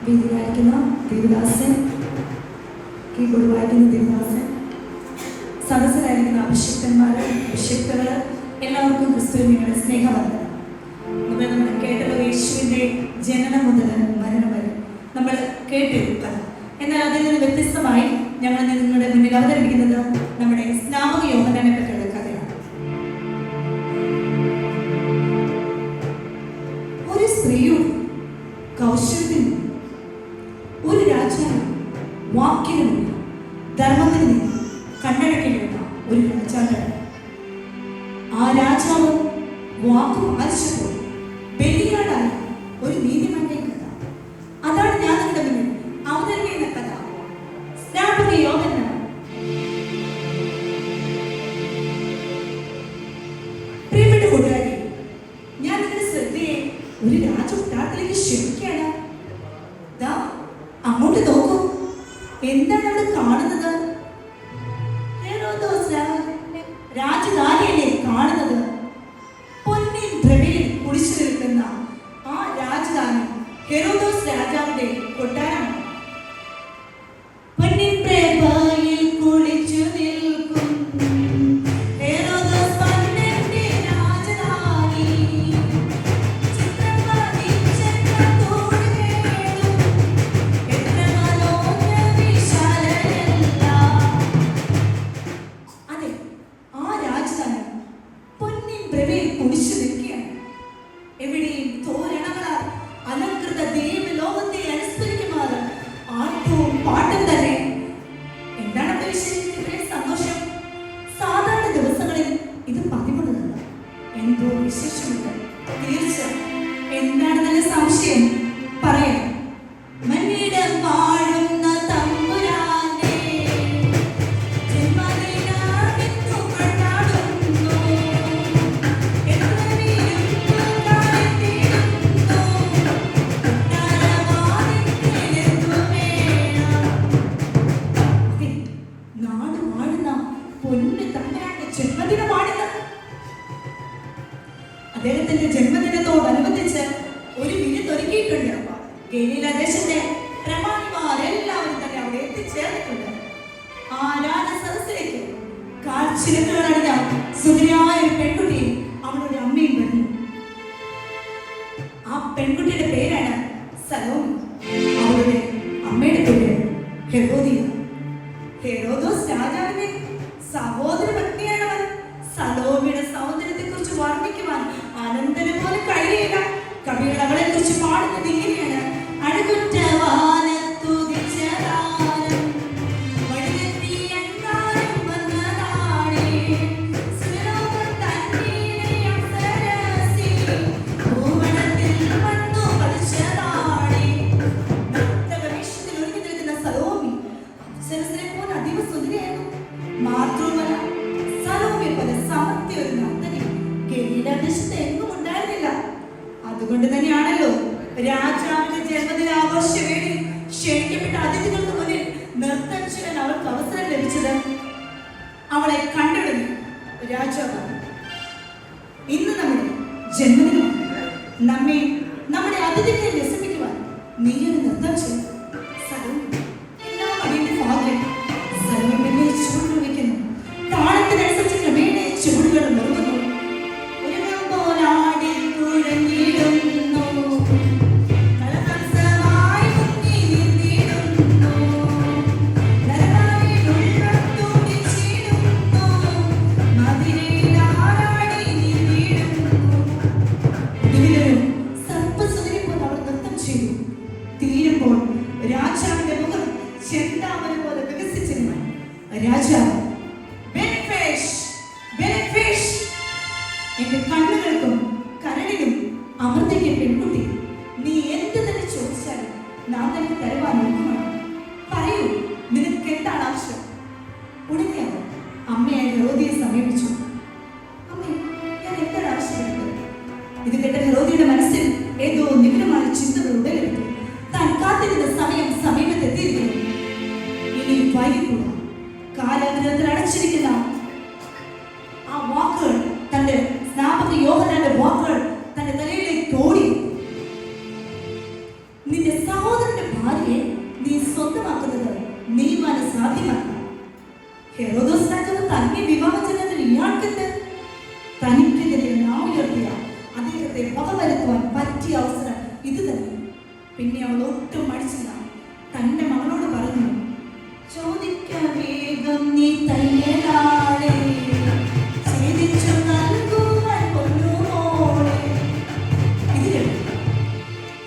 വേദിയിലായിരിക്കുന്ന Devadasan, keyboard വായിക്കുന്ന ദേവദാസൻ, സദസ്സിലായിരിക്കുന്ന അഭിഷിക്തന്മാർ, അഭിഷിക്തകൾ, എല്ലാവർക്കും ക്രിസ്തുവിന്റെ സ്നേഹവന്ദനം. നമ്മൾ കേട്ടത് യേശുവിൻ്റെ ജനനം മുതൽ മരണം വരെ നമ്മൾ കേട്ടിരിക്കുക. എന്നാൽ അതിൽ നിന്ന് വ്യത്യസ്തമായി ഞങ്ങൾ നിങ്ങളുടെ മുന്നിൽ അവതരിപ്പിക്കുന്നത് നമ്മുടെ സ്നാപക യോഹന്നാനെ പറ്റിയുള്ള കഥയാണ്. ഒരു സ്ത്രീയുടെ കൗശലത്തിൽ ഒരു രാജാവ് വാക്കിന് മുന്നിൽ ധർമ്മത്തിന് മുന്നിൽ കണ്ണടക്കിലുള്ള ഒരു രാജാവാണ്. ആ രാജാവ് വാക്ക് പാലിച്ചപ്പോൾ ബലിയാടായ ഒരു നീതിമാന്റെ കഥ. അതാണ് ഞാൻ നിങ്ങളുടെ മുന്നിൽ അവതരിപ്പിക്കുന്ന കഥ. സ്നാപക യോഹന്നാൻ. പ്രിയപ്പെട്ട കൂട്ടുകാരെ, ഞാൻ നിങ്ങളുടെ ശ്രദ്ധയെ ഒരു രാജകൊട്ടാരത്തിലേക്ക് ക്ഷണിക്കുകയാണ്. ദാ അങ്ങോട്ട് നോക്കൂ, എന്താണ് അവിടെ കാണുന്നത്? രാജധാനിയല്ലേ കാണുന്നത്? പൊന്നിൻ ദ്രവ്യയിൽ കുടിച്ചു നിൽക്കുന്ന ആ രാജധാനി ഹെരോദോസ് രാജാവിന്റെ കൊട്ടാരമാണ്. പൊന്നിൻ പ്രഭയിൽ കുളിച്ചു നിൽക്കും ഹെരോദോസ് പന്നന്റെ രാജധാനി. ചിത്രം പതിച്ചെന്ന തോടുകളും എത്ര മനോഹര വിശാലയല്ല. അതെ, ആ രാജധാനി പൊന്നിൻ പ്രഭയിൽ കുടിച്ചു നിൽക്കുകയാണ്. എവിടെയും തോരണങ്ങളാൽ അലങ്കൃത ദൈവലോകത്തെ അനുസ്മരിക്കുമാറ് ആട്ടവും പാട്ടും തന്നെ. എന്താണ് വിശേഷിക്കുന്ന സന്തോഷം? സാധാരണ ദിവസങ്ങളിൽ ഇത് പതിവുള്ളതല്ല, എന്തോ വിശേഷമുണ്ട്. തീർച്ച എന്താണ് നല്ല സംശയം? പറയാം. മന്നിടം വാഴുന്ന തമ്പുരാനെ ജന്മദിനമെന്നു കൊണ്ടാടുന്നു. എത്ര വീരുന്നു കാത്തിരുന്നു കൊട്ടാരവാതിൽക്കലെത്തും വേണം. അതെ, നാട് വാഴുന്ന പൊന്നു തമ്പുരാന്റെ ജന്മദിനമാണിത്. അദ്ദേഹത്തിന്റെ ജന്മദിനത്തോടനുബന്ധിച്ച് ഒരു വിരുന്നൊരുക്കിയിട്ടുണ്ട്. ഗലീല ദേശത്തെ പ്രമാണിമാരെല്ലാവരും തന്നെ അവിടെ എത്തിച്ചേർന്നിട്ടുണ്ട്. ആ രാജസദസ്സിലേക്ക് കാൽച്ചിലക്കുകൾ അണിഞ്ഞ സുന്ദരിയായ ഒരു പെൺകുട്ടിയും അവളുടെ അമ്മയും വന്നു. ആ പെൺകുട്ടിയുടെ പേരാണ് സലോമി. അവളുടെ അമ്മയുടെ പേര് ഹെരോദിയ. ഹെരോദോസ് രാജാവിന്റെ സഹോദര പത്നിയാണ് അവൾ. സലോമിയുടെ സൗന്ദര്യത്തെ കുറിച്ച് വർണ്ണിക്കുവാൻ അനന്തരം പോലെ കഴിയില്ല. കവികൾ അവളെ കുറിച്ച് പാടുന്നത് ഇങ്ങനെയാണ്: അഴകുറ്റ വാനത്തുദിച്ച താരം, വഴിതെറ്റി അന്നാരം വന്നതാണേ, സുരലോകം തന്നിലെ അപ്സരസി, ഭൂവനത്തിൽ വന്നു പതിച്ചതാണേ. നർത്തകവേഷത്തിൽ ഒരുങ്ങി നിൽക്കുന്ന സലോമി അപ്സരസിനെ പോലെ അതീവ സുന്ദരിയായിരുന്നു. മാത്രമല്ല, സലോമിയെ പോലെ സമർത്ഥ്യ ഒരു നർത്തകി ഗലീല ദേശത്ത് എങ്ങും ഉണ്ടായിരുന്നില്ല. അതുകൊണ്ട് തന്നെയാണല്ലോ രാജാവിന്റെ ജന്മദിനാഘോഷ വേളയിൽ ക്ഷണിക്കപ്പെട്ട അതിഥികൾക്ക് മുന്നിൽ നൃത്തം ചെയ്യാൻ അവൾക്ക് അവസരം ലഭിച്ചത്. അവളെ കണ്ടിടുന്നു രാജാവ്. ഇന്ന് നമ്മുടെ ജന്മദിനമാണ്. നമ്മെ നമ്മുടെ അതിഥികളെ രസിപ്പിക്കുവാൻ നീ ഒരു നൃത്തം ചെയ്യും. സലോമി, എല്ലാം അടിയുടെ ഭാഗ്യം. സലോമി എന്നെ ചുവട് വയ്ക്കുന്നു. താളത്തിനനുസരിച്ച് ക്രമേണ ചുവടുകൾ മുറുകുന്നു. രാജാവിന്റെ മുഖം ചെന്താമര പോലെ വികസിച്ചിരുന്നു. രാജാവ്, എന്റെ കണ്ണുകൾക്കും കരളിലും അമർത്തിയ പെൺകുട്ടി, നീ എന്ത് തന്നെ ചോദിച്ചാലും നാം തന്നെ തരുവാൻ നോക്കുമാണ്. പറയൂ, നിനക്ക് എന്താണ് ആവശ്യം? ഉടനെ അവർ അമ്മയായ ഹെരോദിയെ സമീപിച്ചു. അമ്മേ, ഞാൻ എന്താണ് ആവശ്യപ്പെട്ടത്? ഇത് കേട്ട ഹെരോദിയുടെ മനസ്സിൽ ഏതോ നിമിരമായ ചിന്തകൾ ഉടലെടുത്തു. താൻ കാത്തിരുന്ന സമയം സമീപത്തെത്തിയിരിക്കുന്നു. ഇനി വൈകിക്കൂടാ. കാലാഗ്രഹത്തിൽ അടച്ചിരിക്കുന്ന ആ വാക്കുകൾ, തന്റെ സ്നാപക യോഹന്നാന്റെ വാക്കുകൾ തന്റെ തലയിലേക്ക് ഓടി. നിന്റെ സഹോദരന്റെ അവന്റെ ഭാര്യയെ നീ സ്വന്തമാക്കുന്നത് നീതിമാന് സാധ്യമല്ല. ഹെറോദോസ് രാജാവ് തന്നെ വിവാഹം ചെയ്തതിൽ ഇയാൾക്കെന്ത്? തനിക്കെതിരെ നാം ഉയർത്തിയ അദ്ദേഹത്തെ വകവരുത്തുവാൻ പറ്റിയ അവസരം ഇത് തന്നെ. പിന്നെ അവൾ ഒട്ടും മടിച്ചില്ല. തന്റെ മകളോട് പറഞ്ഞു, ചോദിക്കാൻ വേഗം നീ തയ്യാറാളെ, ഛേദിച്ചു നൽകുവാൻ പൊന്നുമോളെ. ഇതിലെ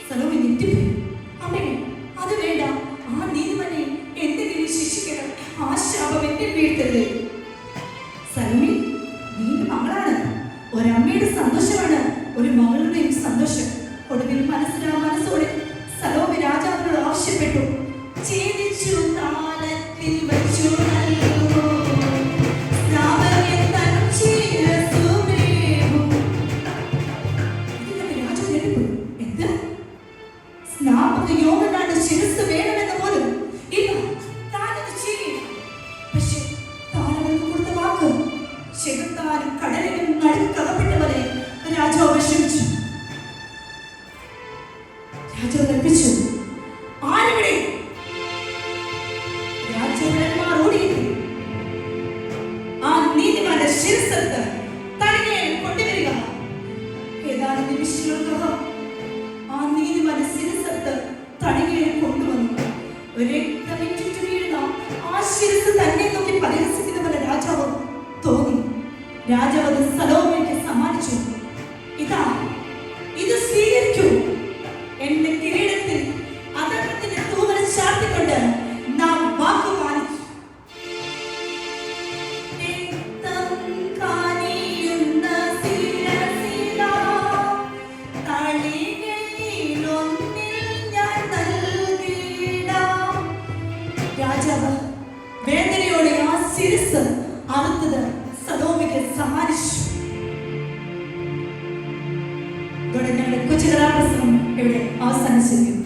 സലോമി ഞെട്ടിപ്പോയി. അമ്മേ, അത് വേണ്ട. ആ നീതിമാനെ എന്തെങ്കിലും ശിക്ഷിക്കണം. ആ ശാപം എന്നെ വീഴ്ത്തരുത്. സലോമി, നീ മകളാണ്. ഒരമ്മയുടെ സന്തോഷമാണ് ഒരു മകളുടെയും സന്തോഷം. ഒടുവിൽ മനസ്സോടെ സലോമി രാജാവിനോട് ആവശ്യപ്പെട്ടു, ഛേദിച്ചു താലത്തിൽ വച്ചു നൽകുമോ, സ്നാപകൻ തൻ ശിരസ്സു മേവും. ഇതിനൊക്കെ രാജാവ് ഞെട്ടിപ്പോയി. എന്ത്? സ്നാപക യോഹന്നാന്റെ ശിരസ്സ് വേണമെന്ന് പോലും ഇല്ല, താനത് ചെയ്യില്ല. പക്ഷേ താൻ അവർക്ക് കൊടുത്ത വാക്ക് ചെകുത്താനും കടലിനും നടുക്കകപ്പെട്ടവരെ രാജാവ് വിഷമിച്ചു. രാജാവ് കൽപ്പിച്ചു, ആരെവിടെ? രാജാക്കന്മാർ ഓടിയെത്തി. ആ നീതിമാന്റെ ശിരസ്സെടുത്ത് തനിയെ കൊണ്ടുവരിക. ഏതാനും നിമിഷങ്ങൾക്കകം ആ നീതിമാന്റെ ശിരസ്സെടുത്ത് തനിയെ കൊണ്ടുവന്നു. രക്തമിറ്റിട്ട് വീഴുന്ന ആ ശിരസ്സ് തന്നെ നോക്കി പരിഹസിക്കുന്ന പോലെ രാജാവ് തോന്നി. രാജാവ് അത് സലോമയ്ക്ക് സമ്മാനിച്ചു. ഇതാ, ഇത് സ്വീകരിക്കൂ. എന്റെ കിരീടത്തിൽ അധർമ്മത്തിന്റെ തൂവൽ ചാർത്തിക്കൊണ്ട് നാം വാക്കു പാലിച്ചു. രാജാവ് വേദനയോടെ ആ ശിരസ്സ് അറുത്തത് സലോമിക്ക് സമ്മാനിച്ചു. ഞങ്ങളുടെ കൊച്ചു കഥാപ്രസംഗം ഇവിടെ അവസാനിച്ചിരിക്കുന്നു.